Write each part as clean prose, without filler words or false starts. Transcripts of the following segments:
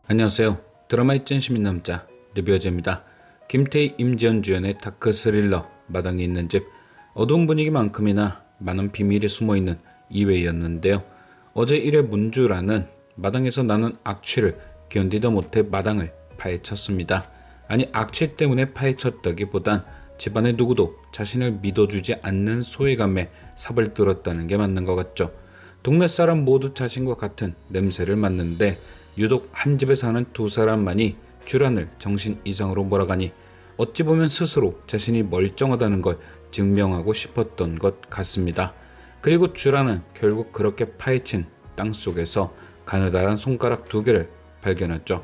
안녕하세요. 드라마의 찐심인 남자 리뷰어제입니다. 김태희, 임지연 주연의 다크 스릴러 마당이 있는 집. 어두운 분위기만큼이나 많은 비밀이 숨어있는 2회였는데요. 어제 1회 문주라는 마당에서 나는 악취를 견디다 못해 마당을 파헤쳤습니다. 아니, 악취 때문에 파헤쳤다기보단 집안의 누구도 자신을 믿어주지 않는 소외감에 삽을 들었다는 게 맞는 것 같죠. 동네 사람 모두 자신과 같은 냄새를 맡는데 유독 한 집에 사는 두 사람만이 쥬란을 정신 이상으로 몰아가니 어찌 보면 스스로 자신이 멀쩡하다는 걸 증명하고 싶었던 것 같습니다. 그리고 쥬란은 결국 그렇게 파헤친 땅속에서 가느다란 손가락 2개를 발견했죠.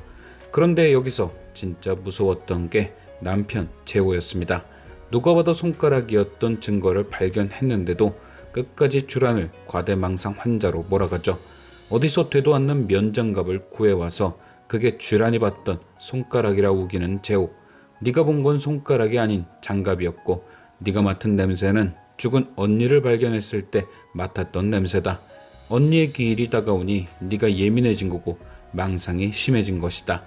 그런데 여기서 진짜 무서웠던 게 남편 재호였습니다. 누가 봐도 손가락이었던 증거를 발견했는데도 끝까지 쥬란을 과대망상 환자로 몰아가죠. 어디서 되도 않는 면장갑을 구해와서 그게 쥬란이 봤던 손가락이라 우기는 재호. 네가 본 건 손가락이 아닌 장갑이었고 네가 맡은 냄새는 죽은 언니를 발견했을 때 맡았던 냄새다. 언니의 기일이 다가오니 네가 예민해진 거고 망상이 심해진 것이다.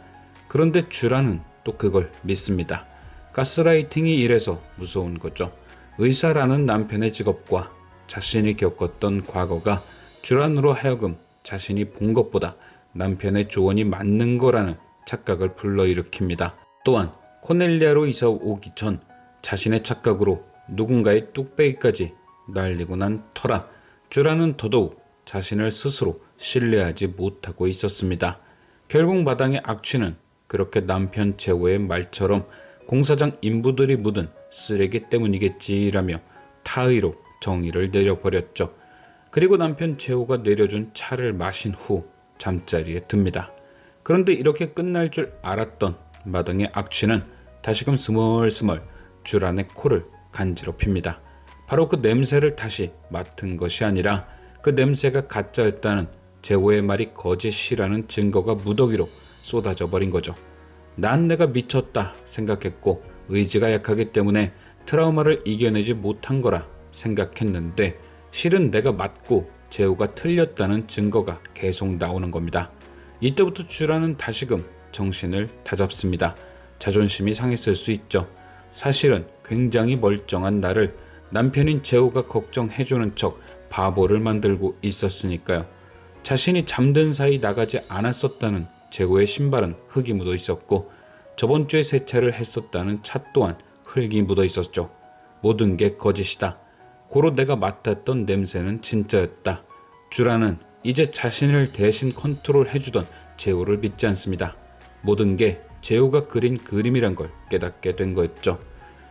그런데 쥬란은 또 그걸 믿습니다. 가스라이팅이 이래서 무서운 거죠. 의사라는 남편의 직업과 자신이 겪었던 과거가 쥬란으로 하여금 자신이 본 것보다 남편의 조언이 맞는 거라는 착각을 불러일으킵니다. 또한 코넬리아로 이사 오기 전 자신의 착각으로 누군가의 뚝배기까지 날리고 난 터라 쥬란은 더더욱 자신을 스스로 신뢰하지 못하고 있었습니다. 결국 마당의 악취는 그렇게 남편 재호의 말처럼 공사장 인부들이 묻은 쓰레기 때문이겠지라며 타의로 정의를 내려버렸죠. 그리고 남편 재호가 내려준 차를 마신 후 잠자리에 듭니다. 그런데 이렇게 끝날 줄 알았던 마당의 악취는 다시금 스멀스멀 쥬란의 코를 간지럽힙니다. 바로 그 냄새를 다시 맡은 것이 아니라 그 냄새가 가짜였다는 재호의 말이 거짓이라는 증거가 무더기로 쏟아져 버린 거죠. 난 내가 미쳤다 생각했고 의지가 약하기 때문에 트라우마를 이겨내지 못한 거라 생각했는데 실은 내가 맞고 재호가 틀렸다는 증거가 계속 나오는 겁니다. 이때부터 쥬란은 다시금 정신을 다잡습니다. 자존심이 상했을 수 있죠. 사실은 굉장히 멀쩡한 나를 남편인 재호가 걱정해주는 척 바보를 만들고 있었으니까요. 자신이 잠든 사이 나가지 않았었다는 재호의 신발은 흙이 묻어 있었고 저번 주에 세차를 했었다는 차 또한 흙이 묻어 있었죠. 모든 게 거짓이다. 고로 내가 맡았던 냄새는 진짜였다. 쥬란은 이제 자신을 대신 컨트롤해주던 재호를 믿지 않습니다. 모든 게 재호가 그린 그림이란 걸 깨닫게 된 거였죠.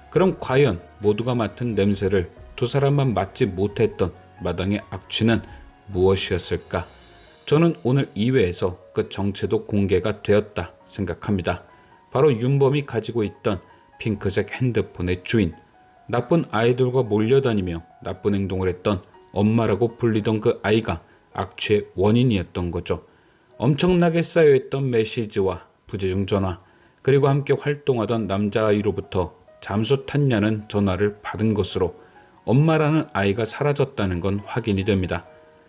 그럼 과연 모두가 맡은 냄새를 두 사람만 맡지 못했던 마당의 악취는 무엇이었을까? 저는 오늘 2회에서 그 정체도 공개가 되었다 생각합니다. 바로 윤범이 가지고 있던 핑크색 핸드폰의 주인, 나쁜 아이돌과 몰려다니며 나쁜 행동을 했던 엄마라고 불리던 그 아이가 악취의 원인이었던 거죠. 엄청나게 쌓여있던 메시지와 부재중 전화, 그리고 함께 활동하던 남자아이로부터 잠수 탔냐는 전화를 받은 것으로 엄마라는 아이가 사라졌다는 건 확인이 됩니다.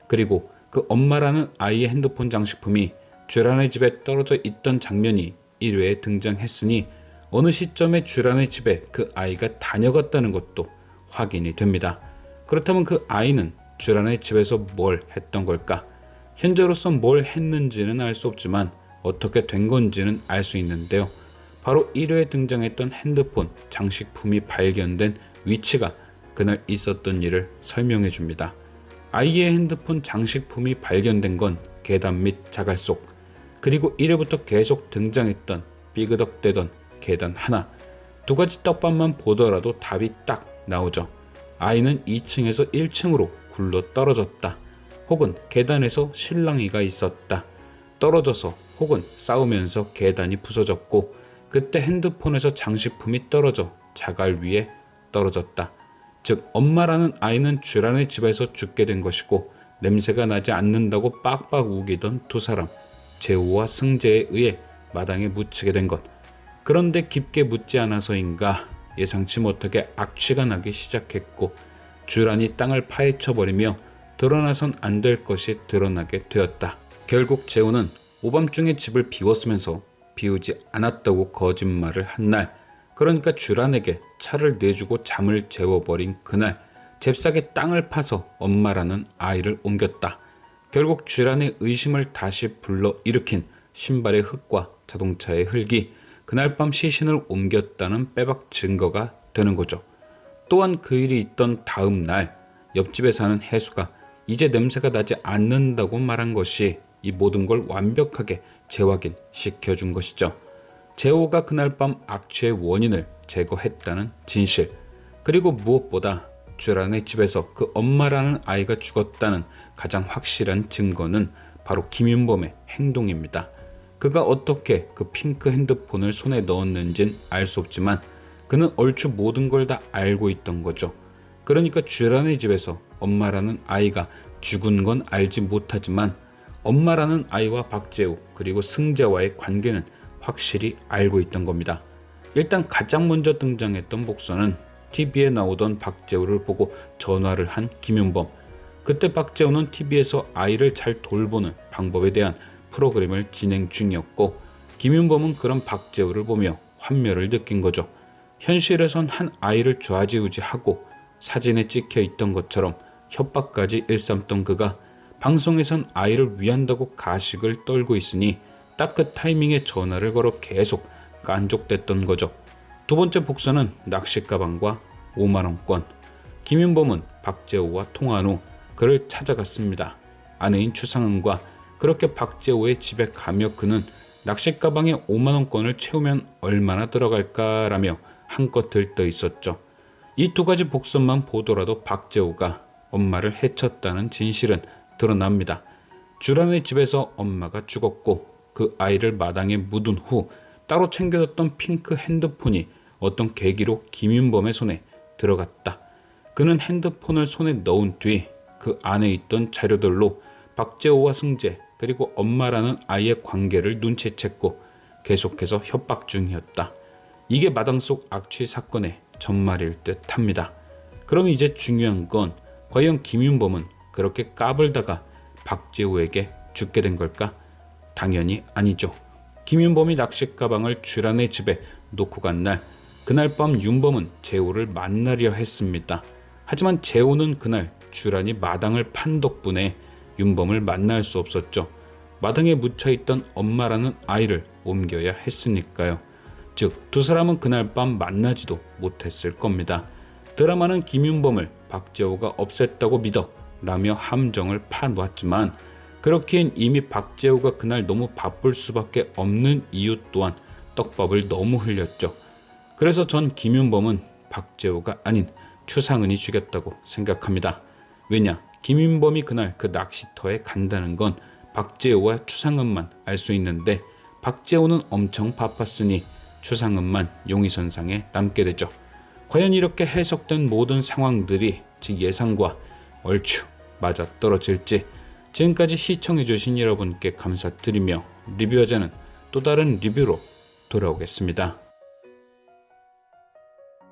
그리고 그 엄마라는 아이의 핸드폰 장식품이 쥬란의 집에 떨어져 있던 장면이 1회에 등장했으니 어느 시점에 쥬란의 집에 그 아이가 다녀갔다는 것도 확인이 됩니다. 그렇다면 그 아이는 쥬란의 집에서 뭘 했던 걸까? 현재로선 뭘 했는지는 알 수 없지만 어떻게 된 건지는 알 수 있는데요. 바로 1회에 등장했던 핸드폰 장식품이 발견된 위치가 그날 있었던 일을 설명해 줍니다. 아이의 핸드폰 장식품이 발견된 건 계단 및 자갈 속, 그리고 1회부터 계속 등장했던 삐그덕대던 계단 하나, 2가지 떡밥만 보더라도 답이 딱 나오죠. 아이는 2층에서 1층으로 굴러 떨어졌다. 혹은 계단에서 실랑이가 있었다. 떨어져서 혹은 싸우면서 계단이 부서졌고 그때 핸드폰에서 장식품이 떨어져 자갈 위에 떨어졌다. 즉 엄마라는 아이는 쥬란의 집에서 죽게 된 것이고 냄새가 나지 않는다고 빡빡 우기던 두 사람, 재호와 승재에 의해 마당에 묻히게 된 것. 그런데 깊게 묻지 않아서인가 예상치 못하게 악취가 나기 시작했고 쥬란이 땅을 파헤쳐버리며 드러나선 안 될 것이 드러나게 되었다. 결국 재호는 오밤중에 집을 비웠으면서 비우지 않았다고 거짓말을 한 날, 그러니까 주란에게 차를 내주고 잠을 재워버린 그날, 잽싸게 땅을 파서 엄마라는 아이를 옮겼다. 결국 주란의 의심을 다시 불러일으킨 신발의 흙과 자동차의 흙이 그날 밤 시신을 옮겼다는 빼박 증거가 되는 거죠. 또한 그 일이 있던 다음 날, 옆집에 사는 해수가 이제 냄새가 나지 않는다고 말한 것이 이 모든 걸 완벽하게 재확인시켜준 것이죠. 재호가 그날 밤 악취의 원인을 제거했다는 진실, 그리고 무엇보다 주란의 집에서 그 엄마라는 아이가 죽었다는 가장 확실한 증거는 바로 김윤범의 행동입니다. 그가 어떻게 그 핑크 핸드폰을 손에 넣었는진 알 수 없지만 그는 얼추 모든 걸 다 알고 있던 거죠. 그러니까 주란의 집에서 엄마라는 아이가 죽은 건 알지 못하지만 엄마라는 아이와 박재우 그리고 승재와의 관계는 확실히 알고 있던 겁니다. 일단 가장 먼저 등장했던 복선은 TV에 나오던 박재우를 보고 전화를 한 김윤범. 그때 박재우는 TV에서 아이를 잘 돌보는 방법에 대한 프로그램을 진행 중이었고 김윤범은 그런 박재우를 보며 환멸을 느낀 거죠. 현실에선 한 아이를 좌지우지하고 사진에 찍혀 있던 것처럼 협박까지 일삼던 그가 방송에선 아이를 위한다고 가식을 떨고 있으니 딱 그 타이밍에 전화를 걸어 계속 깐족됐던 거죠. 두 번째 복선은 낚시 가방과 5만원권. 김윤범은 박재호와 통화한 후 그를 찾아갔습니다. 아내인 추상은과 그렇게 박재호의 집에 가며 그는 낚시 가방에 5만원권을 채우면 얼마나 들어갈까라며 한껏 들떠 있었죠. 이 두 가지 복선만 보더라도 박재호가 엄마를 해쳤다는 진실은 드러납니다. 주란의 집에서 엄마가 죽었고 그 아이를 마당에 묻은 후 따로 챙겨뒀던 핑크 핸드폰이 어떤 계기로 김윤범의 손에 들어갔다. 그는 핸드폰을 손에 넣은 뒤 그 안에 있던 자료들로 박재호와 승재 그리고 엄마라는 아이의 관계를 눈치챘고 계속해서 협박 중이었다. 이게 마당 속 악취 사건의 전말일 듯 합니다. 그럼 이제 중요한 건 과연 김윤범은 그렇게 까불다가 박재호에게 죽게 된 걸까? 당연히 아니죠. 김윤범이 낚시 가방을 주란의 집에 놓고 간 날, 그날 밤 윤범은 재호를 만나려 했습니다. 하지만 재호는 그날 주란이 마당을 판 덕분에 윤범을 만날 수 없었죠. 마당에 묻혀있던 엄마라는 아이를 옮겨야 했으니까요. 즉, 두 사람은 그날 밤 만나지도 못했을 겁니다. 드라마는 김윤범을 박재호가 없앴다고 믿어 라며 함정을 파놓았지만 그렇기엔 이미 박재호가 그날 너무 바쁠 수밖에 없는 이유 또한 떡밥을 너무 흘렸죠. 그래서 전 김윤범은 박재호가 아닌 추상은이 죽였다고 생각합니다. 왜냐? 김윤범이 그날 그 낚시터에 간다는 건 박재호와 추상은만 알 수 있는데 박재호는 엄청 바빴으니 추상은만 용의선상에 남게 되죠. 과연 이렇게 해석된 모든 상황들이 제 예상과 얼추 맞아떨어질지 지금까지 시청해주신 여러분께 감사드리며 리뷰어자는 또 다른 리뷰로 돌아오겠습니다.